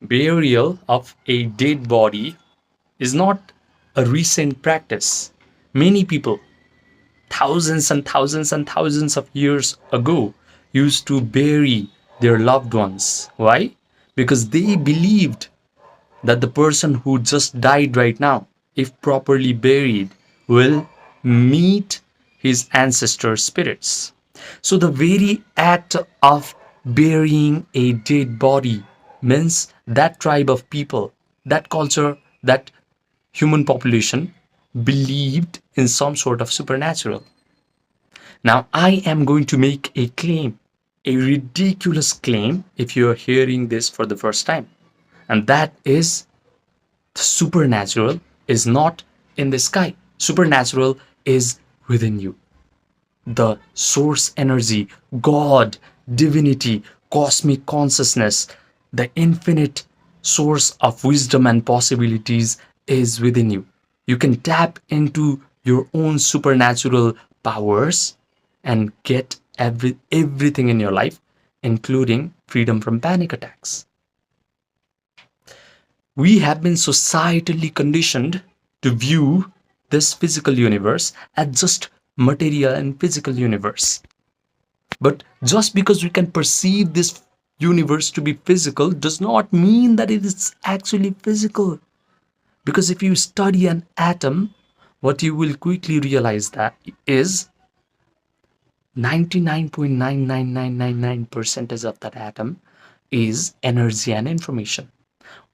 Burial of a dead body is not a recent practice. Many people, thousands and thousands and thousands of years ago, used to bury their loved ones. Why? Because they believed that the person who just died right now, if properly buried, will meet his ancestor spirits. So the very act of burying a dead body means that tribe of people, that culture, that human population believed in some sort of supernatural. Now, I am going to make a claim, a ridiculous claim, if you are hearing this for the first time. And that is, the supernatural is not in the sky. Supernatural is within you. The source energy, God, divinity, cosmic consciousness, the infinite source of wisdom and possibilities is within you. You can tap into your own supernatural powers and get everything in your life, including freedom from panic attacks. We have been societally conditioned to view this physical universe as just material and physical universe. But just because we can perceive this universe to be physical does not mean that it is actually physical. Because if you study an atom, what you will quickly realize that is 99.99999% of that atom is energy and information.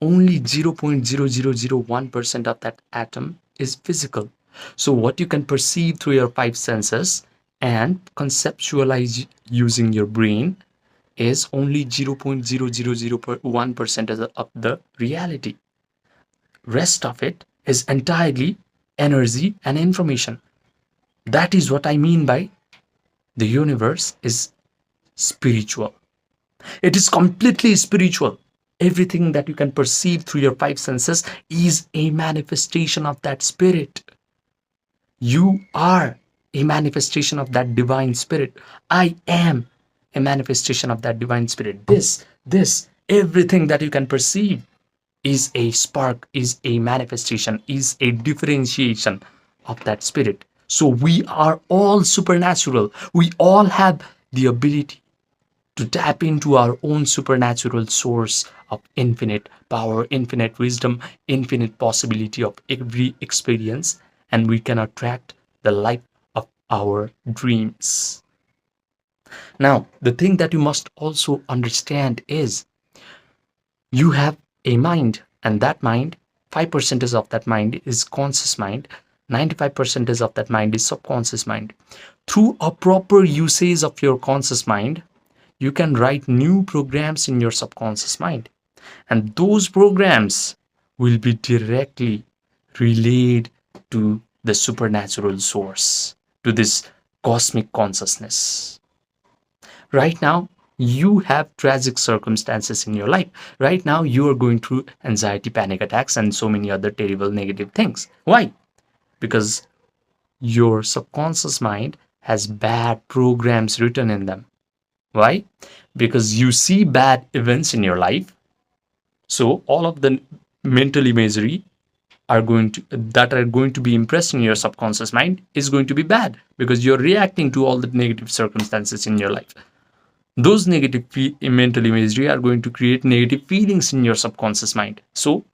Only 0.0001% of that atom is physical. So what you can perceive through your five senses and conceptualize using your brain is only 0.0001% of the reality. Rest of it is entirely energy and information. That is what I mean by the universe is spiritual. It is completely spiritual. Everything that you can perceive through your five senses is a manifestation of that spirit. You are a manifestation of that divine spirit. I am a manifestation of that divine spirit. This, everything that you can perceive is a spark, is a manifestation, is a differentiation of that spirit. So we are all supernatural. We all have the ability to tap into our own supernatural source of infinite power, infinite wisdom, infinite possibility of every experience, and we can attract the life of our dreams. Now, the thing that you must also understand is you have a mind, and that mind, 5% of that mind is conscious mind, 95% of that mind is subconscious mind. Through a proper usage of your conscious mind, you can write new programs in your subconscious mind, and those programs will be directly relayed to the supernatural source, to this cosmic consciousness. Right now, you have tragic circumstances in your life. Right now, you are going through anxiety, panic attacks, and so many other terrible negative things. Why? Because your subconscious mind has bad programs written in them. Why? Because you see bad events in your life. So all of the mental imagery are going to be impressed in your subconscious mind is going to be bad, because you're reacting to all the negative circumstances in your life. Those negative mental imagery are going to create negative feelings in your subconscious mind. So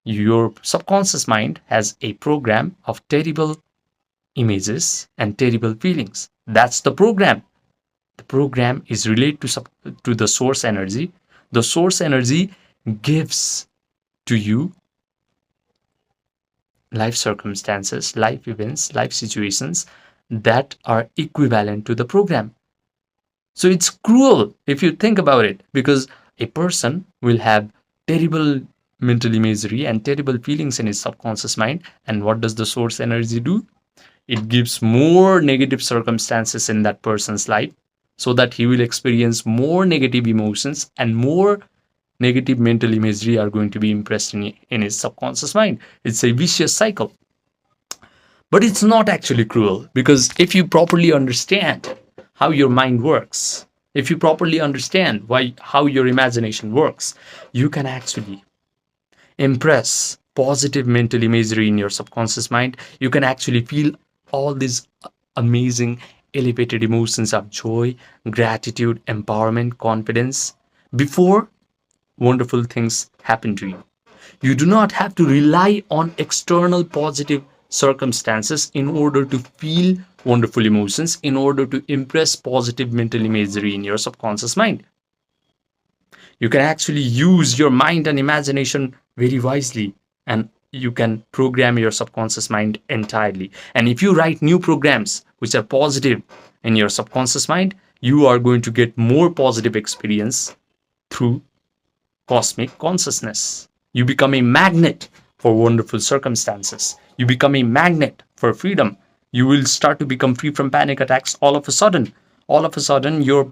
your subconscious mind has a program of terrible images and terrible feelings. That's the program. The program is related to the source energy. The source energy gives to you life circumstances, life events, life situations that are equivalent to the program. So it's cruel if you think about it, because a person will have terrible mental imagery and terrible feelings in his subconscious mind. And what does the source energy do? It gives more negative circumstances in that person's life, so that he will experience more negative emotions, and more negative mental imagery are going to be impressed in his subconscious mind. It's a vicious cycle. But it's not actually cruel, because if you properly understand how your mind works, if you properly understand how your imagination works, you can actually impress positive mental imagery in your subconscious mind. You can actually feel all these amazing elevated emotions of joy, gratitude, empowerment, confidence before wonderful things happen to you. You do not have to rely on external positive circumstances in order to feel wonderful emotions, in order to impress positive mental imagery in your subconscious mind. You can actually use your mind and imagination very wisely, and you can program your subconscious mind entirely. And if you write new programs which are positive in your subconscious mind, you are going to get more positive experience through cosmic consciousness. You become a magnet for wonderful circumstances. You become a magnet for freedom. You will start to become free from panic attacks all of a sudden. All of a sudden, your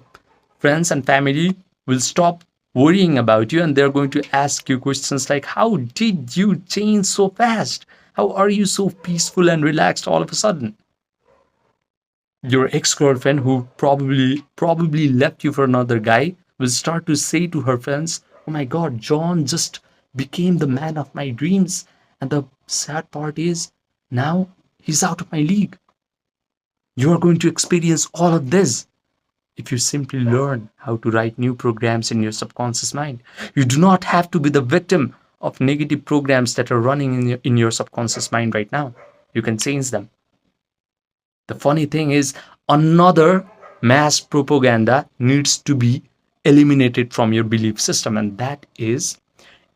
friends and family will stop worrying about you, and they're going to ask you questions like, how did you change so fast? How are you so peaceful and relaxed all of a sudden? Your ex-girlfriend, who probably left you for another guy, will start to say to her friends, oh my god, John just became the man of my dreams, and the sad part is now he's out of my league. You are going to experience all of this if you simply learn how to write new programs in your subconscious mind. You do not have to be the victim of negative programs that are running in your subconscious mind right now. You can change them. The funny thing is, another mass propaganda needs to be eliminated from your belief system, and that is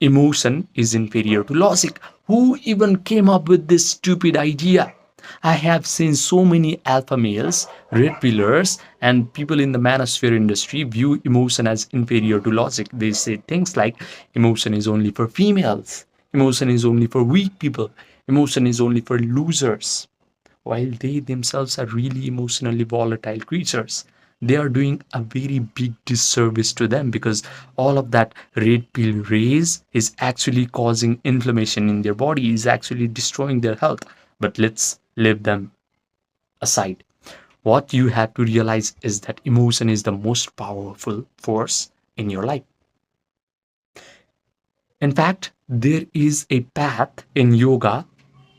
emotion is inferior to logic. Who even came up with this stupid idea? I have seen so many alpha males, red pillars, and people in the manosphere industry view emotion as inferior to logic. They say things like emotion is only for females, emotion is only for weak people, emotion is only for losers, while they themselves are really emotionally volatile creatures. They are doing a very big disservice to them, because all of that red pill rays is actually causing inflammation in their body, is actually destroying their health. But let's leave them aside. What you have to realize is that emotion is the most powerful force in your life. In fact, there is a path in yoga,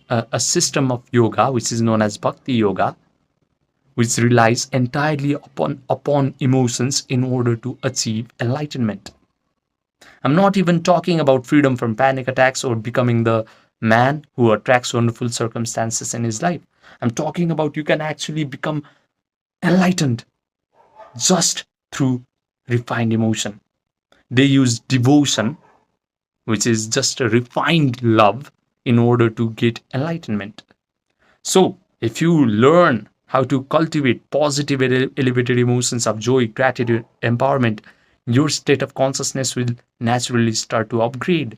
a system of yoga which is known as bhakti yoga, which relies entirely upon emotions in order to achieve enlightenment. I'm not even talking about freedom from panic attacks or becoming the man who attracts wonderful circumstances in his life. I'm talking about you can actually become enlightened just through refined emotion. They use devotion, which is just a refined love, in order to get enlightenment. So, if you learn how to cultivate positive elevated emotions of joy, gratitude, empowerment, your state of consciousness will naturally start to upgrade.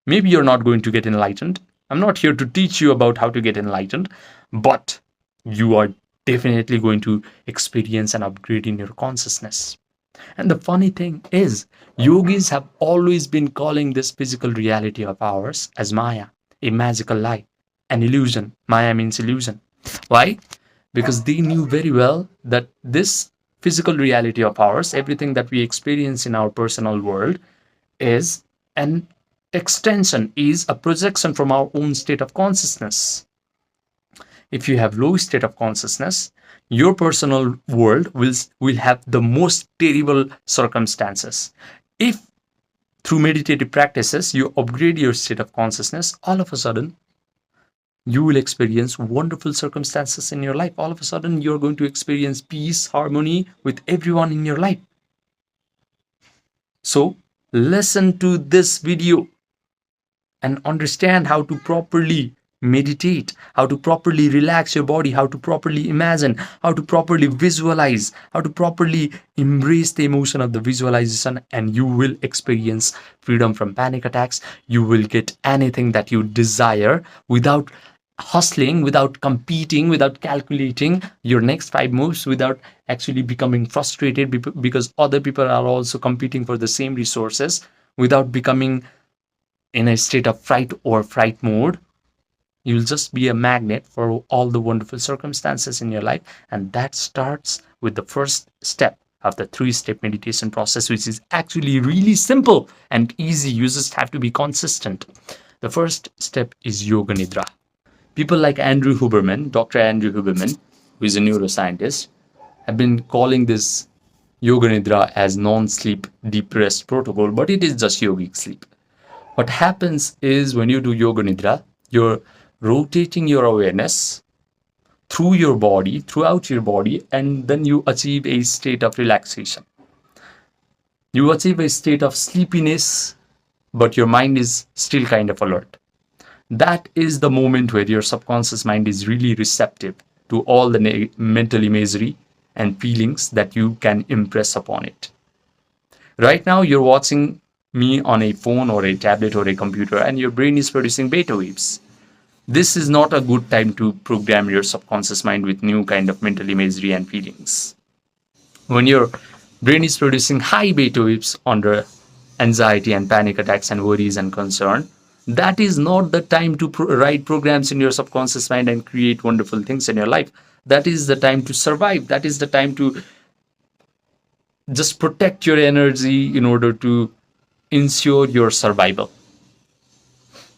Maybe you're not going to get enlightened. I'm not here to teach you about how to get enlightened, but you are definitely going to experience an upgrade in your consciousness. And the funny thing is, yogis have always been calling this physical reality of ours as Maya, a magical lie, an illusion. Maya means illusion. Why? Because they knew very well that this physical reality of ours, everything that we experience in our personal world, is an extension, is a projection from our own state of consciousness. If you have low state of consciousness, your personal world will have the most terrible circumstances. If through meditative practices you upgrade your state of consciousness, all of a sudden you will experience wonderful circumstances in your life. All of a sudden you're going to experience peace, harmony with everyone in your life. So listen to this video and understand how to properly meditate, how to properly relax your body, how to properly imagine, how to properly visualize, how to properly embrace the emotion of the visualization, and you will experience freedom from panic attacks. You will get anything that you desire without hustling, without competing, without calculating your next 5 moves, without actually becoming frustrated because other people are also competing for the same resources, without becoming in a state of fright or fright mode. You'll just be a magnet for all the wonderful circumstances in your life. And that starts with the first step of the 3-step meditation process, which is actually really simple and easy. You just have to be consistent. The first step is Yoga Nidra. People like Andrew Huberman, Dr. Andrew Huberman, who is a neuroscientist, have been calling this Yoga Nidra as non-sleep deep rest protocol, but it is just yogic sleep. What happens is when you do Yoga Nidra, you're rotating your awareness through your body, throughout your body, and then you achieve a state of relaxation. You achieve a state of sleepiness, but your mind is still kind of alert. That is the moment where your subconscious mind is really receptive to all the mental imagery and feelings that you can impress upon it. Right now, you're watching me on a phone or a tablet or a computer, and your brain is producing beta waves. This is not a good time to program your subconscious mind with new kind of mental imagery and feelings. When your brain is producing high beta waves under anxiety and panic attacks and worries and concern, that is not the time to write programs in your subconscious mind and create wonderful things in your life. That is the time to survive. That is the time to just protect your energy in order to ensure your survival.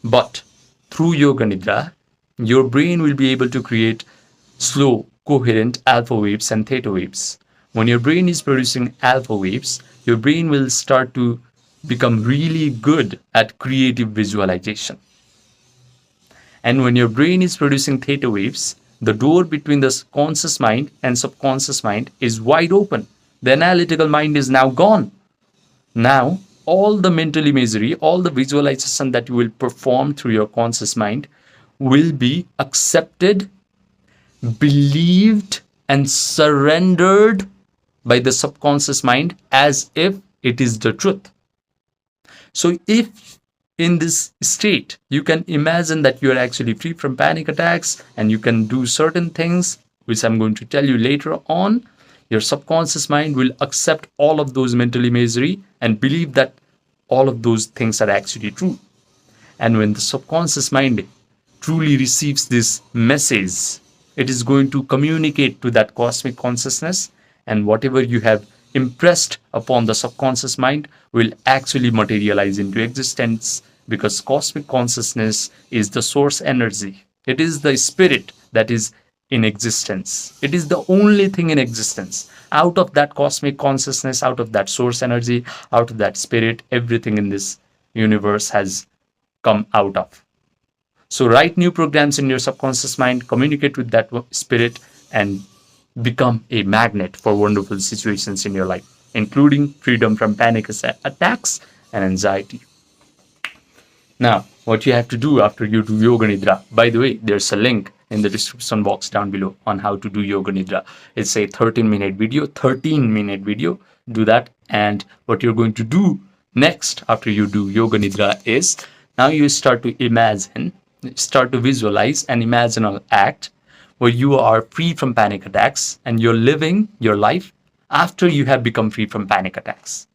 But through Yoga Nidra, your brain will be able to create slow, coherent alpha waves and theta waves. When your brain is producing alpha waves, your brain will start to become really good at creative visualization. And when your brain is producing theta waves, the door between the conscious mind and subconscious mind is wide open. The analytical mind is now gone. Now, all the mental imagery, all the visualization that you will perform through your conscious mind will be accepted, believed, and surrendered by the subconscious mind as if it is the truth. So if in this state, you can imagine that you are actually free from panic attacks and you can do certain things, which I'm going to tell you later on, your subconscious mind will accept all of those mental imagery and believe that all of those things are actually true. And when the subconscious mind truly receives this message, it is going to communicate to that cosmic consciousness, and whatever you have impressed upon the subconscious mind will actually materialize into existence, because cosmic consciousness is the source energy. It is the spirit that is in existence. It is the only thing in existence. Out of that cosmic consciousness, out of that source energy, out of that spirit, everything in this universe has come out of. So write new programs in your subconscious mind, communicate with that spirit, and become a magnet for wonderful situations in your life, including freedom from panic attacks and anxiety. Now, what you have to do after you do Yoga Nidra, by the way, there's a link in the description box down below on how to do Yoga Nidra. It's a 13-minute video. Do that. And what you're going to do next after you do Yoga Nidra is, now you start to imagine, start to visualize an imaginal act where you are free from panic attacks and you're living your life after you have become free from panic attacks.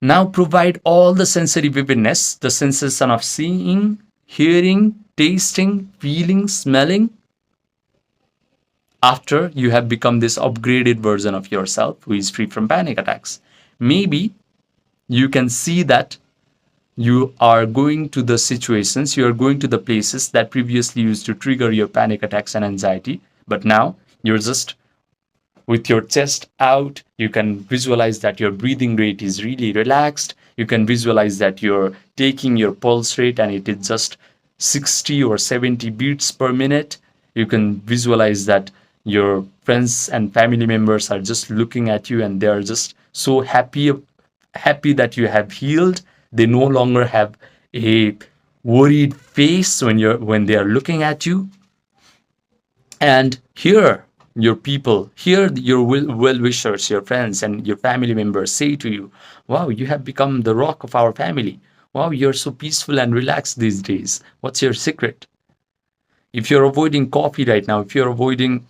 Now provide all the sensory vividness, the sensation of seeing, hearing, tasting, feeling, smelling, after you have become this upgraded version of yourself who is free from panic attacks. Maybe you can see that you are going to the situations, you are going to the places that previously used to trigger your panic attacks and anxiety, but now you're just with your chest out. You can visualize that your breathing rate is really relaxed. You can visualize that you're taking your pulse rate and it is just 60 or 70 beats per minute. You can visualize that your friends and family members are just looking at you and they're just so happy that you have healed. They no longer have a worried face when they are looking at you. And here your people, here your well-wishers, your friends and your family members say to you, wow, you have become the rock of our family. Wow, you're so peaceful and relaxed these days. What's your secret? If you're avoiding coffee right now, if you're avoiding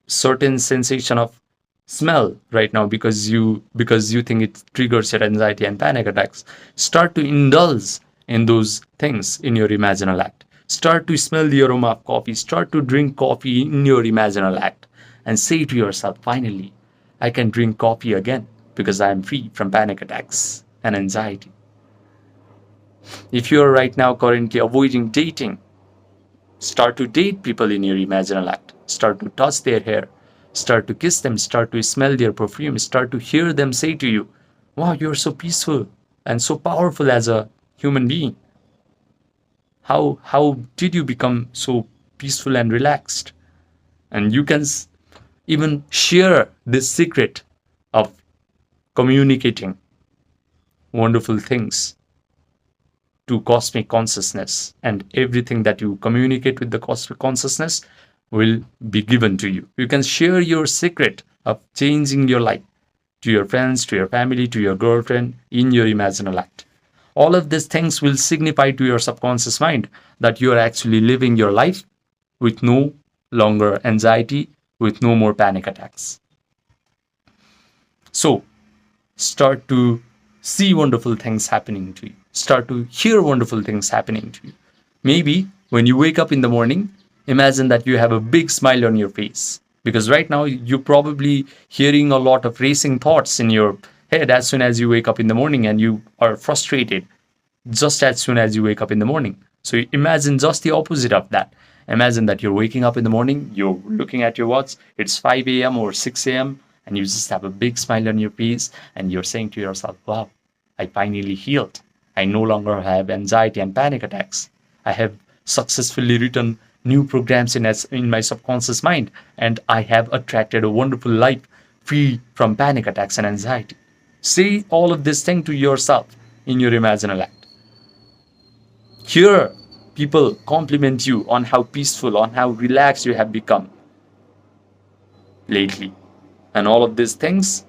certain sensation of smell right now because you think it triggers your anxiety and panic attacks, start to indulge in those things in your imaginal act. Start to smell the aroma of coffee. Start to drink coffee in your imaginal act and say to yourself, finally, I can drink coffee again because I am free from panic attacks and anxiety. If you are right now currently avoiding dating, start to date people in your imaginal act. Start to touch their hair. Start to kiss them. Start to smell their perfume. Start to hear them say to you, wow, you're so peaceful and so powerful as a human being. How did you become so peaceful and relaxed? And you can even share this secret of communicating wonderful things to cosmic consciousness, and everything that you communicate with the cosmic consciousness will be given to you. You can share your secret of changing your life to your friends, to your family, to your girlfriend in your imaginal act. All of these things will signify to your subconscious mind that you are actually living your life with no longer anxiety, with no more panic attacks. So start to see wonderful things happening to you. Start to hear wonderful things happening to you. Maybe when you wake up in the morning, imagine that you have a big smile on your face. Because right now, you're probably hearing a lot of racing thoughts in your head as soon as you wake up in the morning, and you are frustrated just as soon as you wake up in the morning. So imagine just the opposite of that. Imagine that you're waking up in the morning, you're looking at your watch, it's 5 a.m. or 6 a.m., and you just have a big smile on your face, and you're saying to yourself, wow, I finally healed. I no longer have anxiety and panic attacks. I have successfully written new programs in my subconscious mind, and I have attracted a wonderful life free from panic attacks and anxiety. Say all of this thing to yourself in your imaginal act. Hear people compliment you on how peaceful, on how relaxed you have become lately. And all of these things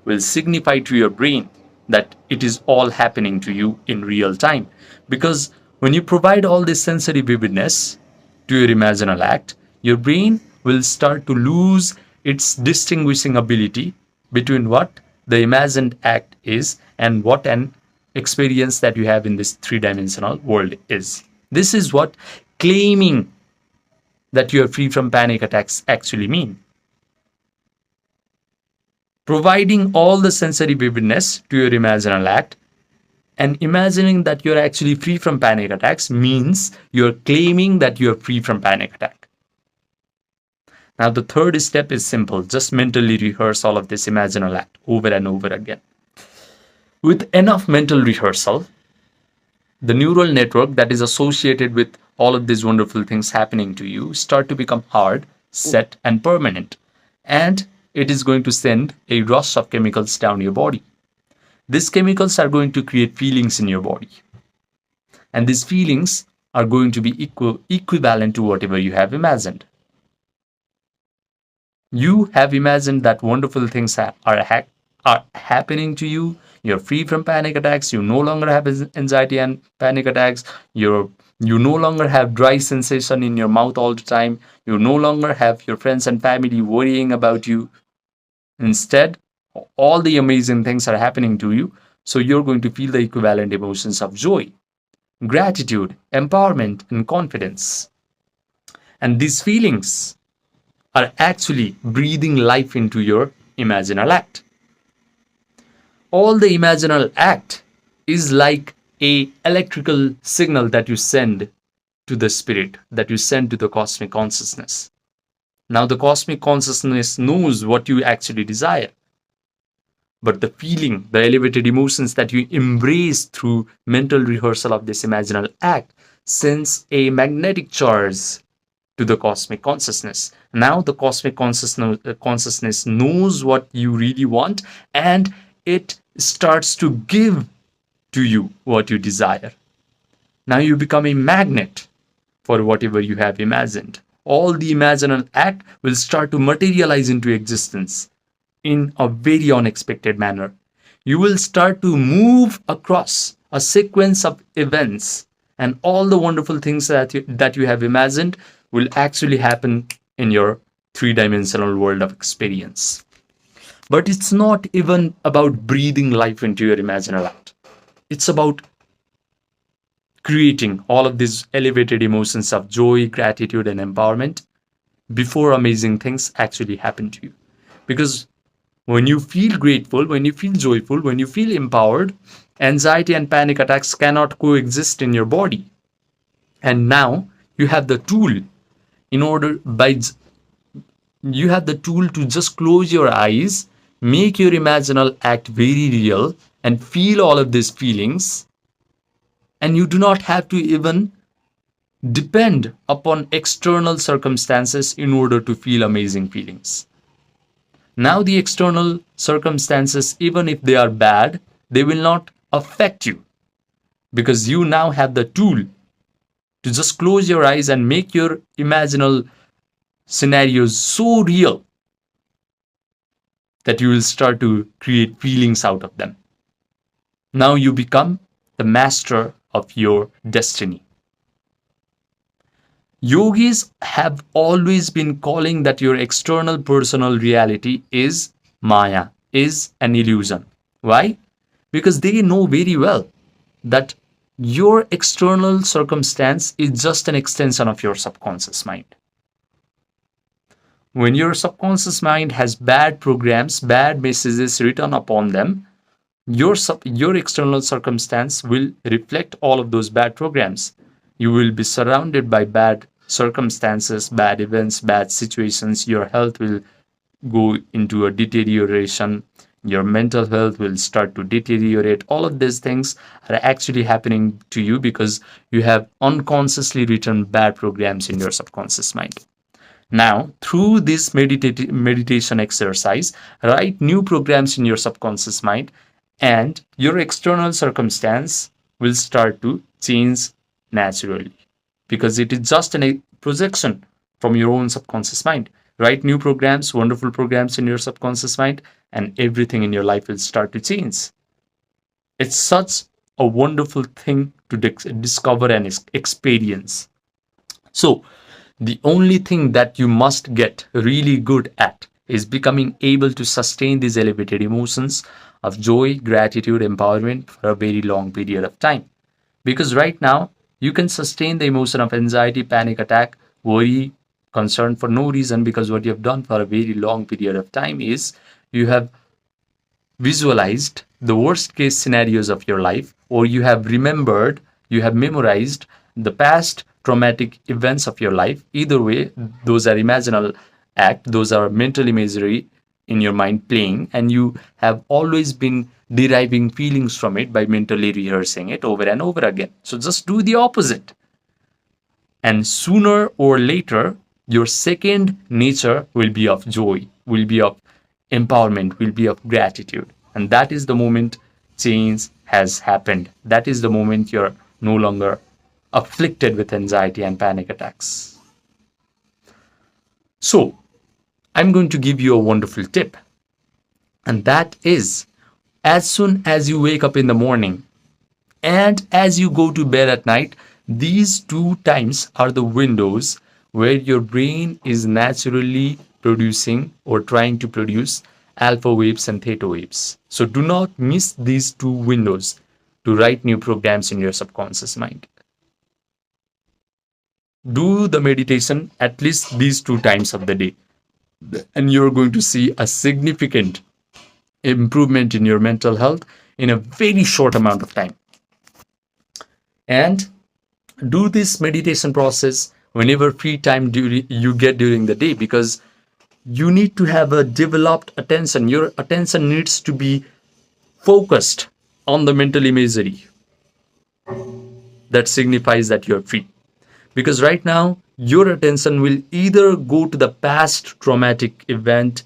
will signify to your brain that it is all happening to you in real time. Because when you provide all this sensory vividness to your imaginal act, your brain will start to lose its distinguishing ability between what the imagined act is and what an experience that you have in this three-dimensional world is. This is what claiming that you are free from panic attacks actually mean. Providing all the sensory vividness to your imaginal act and imagining that you're actually free from panic attacks means you're claiming that you're free from panic attack. Now, the third step is simple. Just mentally rehearse all of this imaginal act over and over again. With enough mental rehearsal, the neural network that is associated with all of these wonderful things happening to you start to become hard, set, and permanent. And it is going to send a rush of chemicals down your body. These chemicals are going to create feelings in your body. And these feelings are going to be equivalent to whatever you have imagined. You have imagined that wonderful things are happening to you. You're free from panic attacks. You no longer have anxiety and panic attacks. You no longer have dry sensation in your mouth all the time. You no longer have your friends and family worrying about you. Instead, all the amazing things are happening to you. So you're going to feel the equivalent emotions of joy, gratitude, empowerment, and confidence. And these feelings are actually breathing life into your imaginal act. All the imaginal act is like a electrical signal that you send to the spirit, that you send to the cosmic consciousness. Now the cosmic consciousness knows what you actually desire. But the feeling, the elevated emotions that you embrace through mental rehearsal of this imaginal act sends a magnetic charge to the cosmic consciousness. Now the cosmic consciousness knows what you really want, and it starts to give to you what you desire. Now you become a magnet for whatever you have imagined. All the imaginal act will start to materialize into existence in a very unexpected manner. You will start to move across a sequence of events, and all the wonderful things that you have imagined will actually happen in your three-dimensional world of experience. But it's not even about breathing life into your imaginal act. It's about creating all of these elevated emotions of joy, gratitude, and empowerment before amazing things actually happen to you. Because When you feel grateful, when you feel joyful, when you feel empowered, anxiety and panic attacks cannot coexist in your body. And now you have the tool in order by you have the tool to just close your eyes, make your imaginal act very real, and feel all of these feelings. And you do not have to even depend upon external circumstances in order to feel amazing feelings. Now, the external circumstances, even if they are bad, they will not affect you because you now have the tool to just close your eyes and make your imaginal scenarios so real that you will start to create feelings out of them. Now you become the master of your destiny. Yogis have always been calling that your external personal reality is Maya, is an illusion. Why? Because they know very well that your external circumstance is just an extension of your subconscious mind. When your subconscious mind has bad programs, bad messages written upon them, your external circumstance will reflect all of those bad programs. You will be surrounded by bad circumstances, bad events, bad situations. Your health will go into a deterioration. Your mental health will start to deteriorate. All of these things are actually happening to you because you have unconsciously written bad programs in your subconscious mind. Now, through this meditation exercise, write new programs in your subconscious mind, and your external circumstance will start to change naturally because it is just a projection from your own subconscious mind. Write new programs, wonderful programs in your subconscious mind, and everything in your life will start to change. It's such a wonderful thing to discover and experience. So, the only thing that you must get really good at is becoming able to sustain these elevated emotions of joy, gratitude, empowerment for a very long period of time. Because right now, you can sustain the emotion of anxiety, panic attack, worry, concern for no reason, because what you have done for a very long period of time is you have visualized the worst case scenarios of your life, or you have remembered, you have memorized the past traumatic events of your life. Either way, those are imaginal act, those are mental imagery in your mind playing, and you have always been deriving feelings from it by mentally rehearsing it over and over again. So just do the opposite. And sooner or later, your second nature will be of joy, will be of empowerment, will be of gratitude. And that is the moment change has happened. That is the moment you're no longer afflicted with anxiety and panic attacks. So, I'm going to give you a wonderful tip. And that is, as soon as you wake up in the morning and as you go to bed at night, these two times are the windows where your brain is naturally producing or trying to produce alpha waves and theta waves. So do not miss these two windows to write new programs in your subconscious mind. Do the meditation at least these two times of the day, and you're going to see a significant improvement in your mental health in a very short amount of time. And do this meditation process whenever free time you get during the day, because you need to have a developed attention. Your attention needs to be focused on the mental imagery that signifies that you're free. Because right now, your attention will either go to the past traumatic event,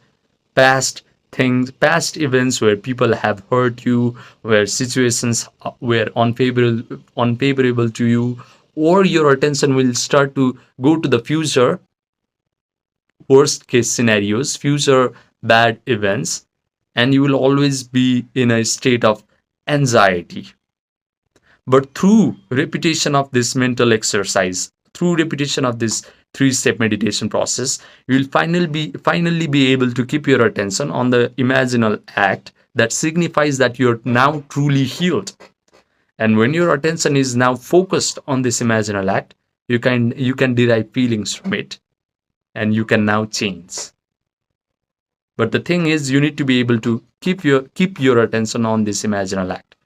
past things, past events where people have hurt you, where situations were unfavorable to you, or your attention will start to go to the future, worst case scenarios, future bad events, and you will always be in a state of anxiety. But through repetition of this mental exercise, through repetition of this three-step meditation process, you will finally be able to keep your attention on the imaginal act that signifies that you're now truly healed. And when your attention is now focused on this imaginal act, you can derive feelings from it, and you can now change. But the thing is, you need to be able to keep your attention on this imaginal act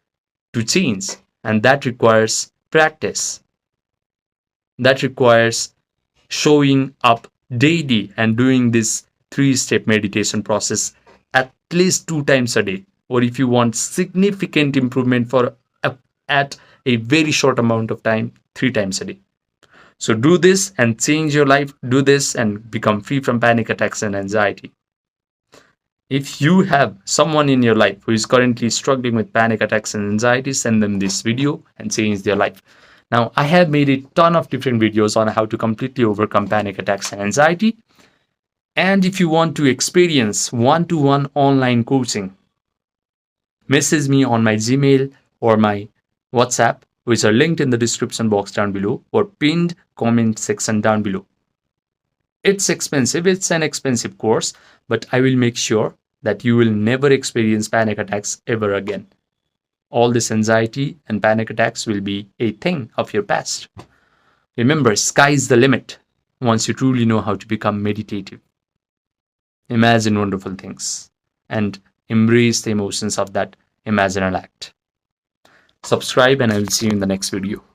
to change, and that requires practice. That requires showing up daily and doing this 3-step meditation process at least 2 times a day, or if you want significant improvement at a very short amount of time, 3 times a day. So do this and change your life. Do this and become free from panic attacks and anxiety. If you have someone in your life who is currently struggling with panic attacks and anxiety, send them this video and change their life. Now, I have made a ton of different videos on how to completely overcome panic attacks and anxiety. And if you want to experience one-to-one online coaching, message me on my Gmail or my WhatsApp, which are linked in the description box down below or pinned comment section down below. It's expensive, it's an expensive course, but I will make sure that you will never experience panic attacks ever again. All this anxiety and panic attacks will be a thing of your past. Remember, sky's the limit once you truly know how to become meditative. Imagine wonderful things and embrace the emotions of that imaginal act. Subscribe and I will see you in the next video.